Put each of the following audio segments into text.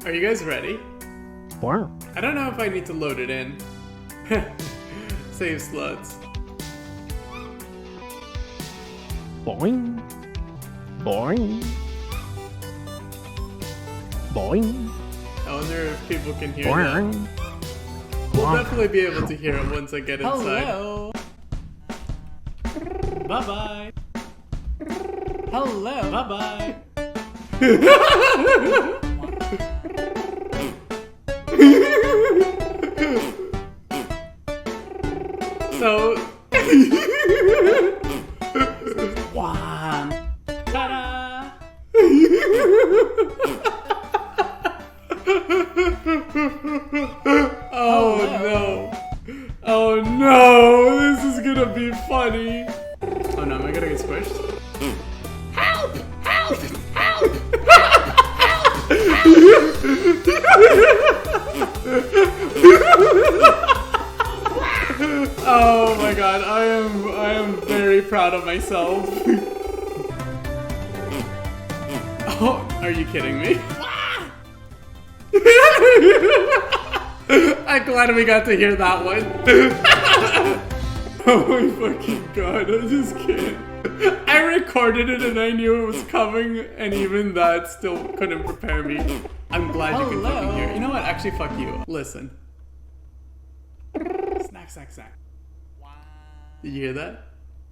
Are you guys ready? Wow. I don't know if I need to load it in. Save slots. Boing. Boing. Boing. I wonder if people can hear that. Boing. We'll definitely be able to hear it once I get inside. Hello. Bye-bye. Hello. Bye-bye. So... One. Ta-da! Oh no. Oh no, this is gonna be funny. Oh no, am I gonna get squished? Help! Help! Help! Oh my god, I am very proud of myself. Oh, are you kidding me? I'm glad we got to hear that one. Oh my fucking god, I just can't. I recorded it and I knew it was coming, and even that still couldn't prepare me. I'm glad you can fucking hear. You know what? Actually, fuck you. Listen. Snack, snack, snack. Did you hear that?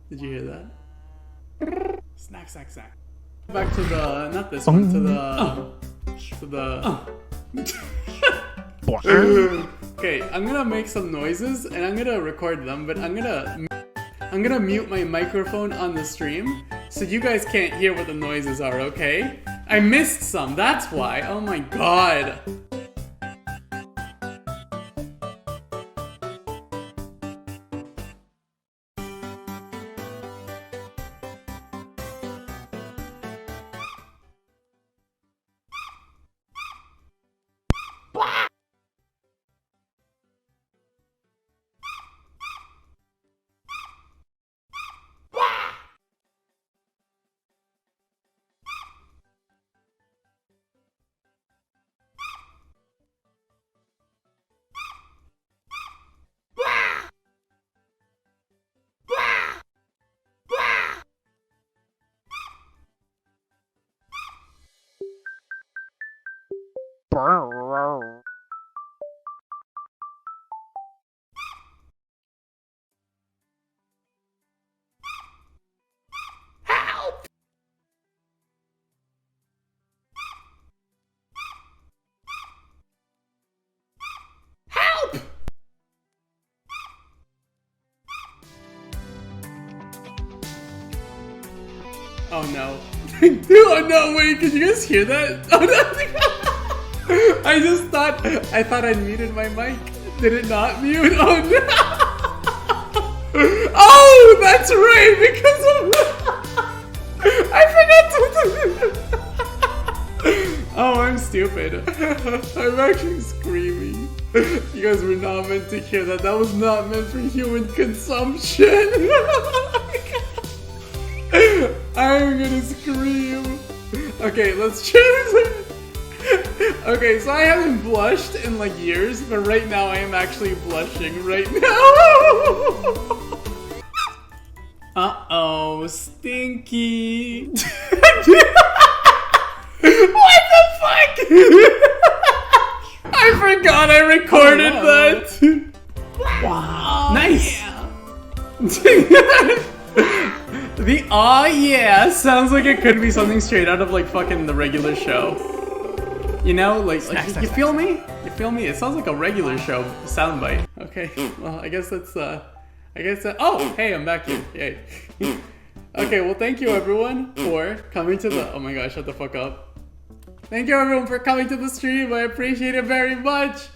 Did you hear that? Snack, snack, snack. Back to the, not this one, to the, Okay, I'm gonna make some noises and I'm gonna record them, but I'm gonna mute my microphone on the stream so you guys can't hear what the noises are, okay? I missed some, that's why. Oh my god. Oh no. Oh no, wait, can you guys hear that? Oh no. I thought I muted my mic. Did it not mute? Oh no. Oh, that's right, because of I forgot to Oh, I'm stupid. I'm actually screaming. You guys were not meant to hear that. That was not meant for human consumption. I'm gonna scream. Okay, let's try this. Okay, so I haven't blushed in like years, but right now I am actually blushing right now. Uh-oh, stinky. What the fuck? I forgot I recorded that. Wow. Nice. The aw yeah sounds like it could be something straight out of like fucking the regular show. You know, like you feel me? You feel me? It sounds like a regular show soundbite. Okay, well I guess that's oh hey, I'm back here. Yay. Okay, well thank you everyone for coming to the oh my gosh, shut the fuck up. Thank you everyone for coming to the stream. I appreciate it very much.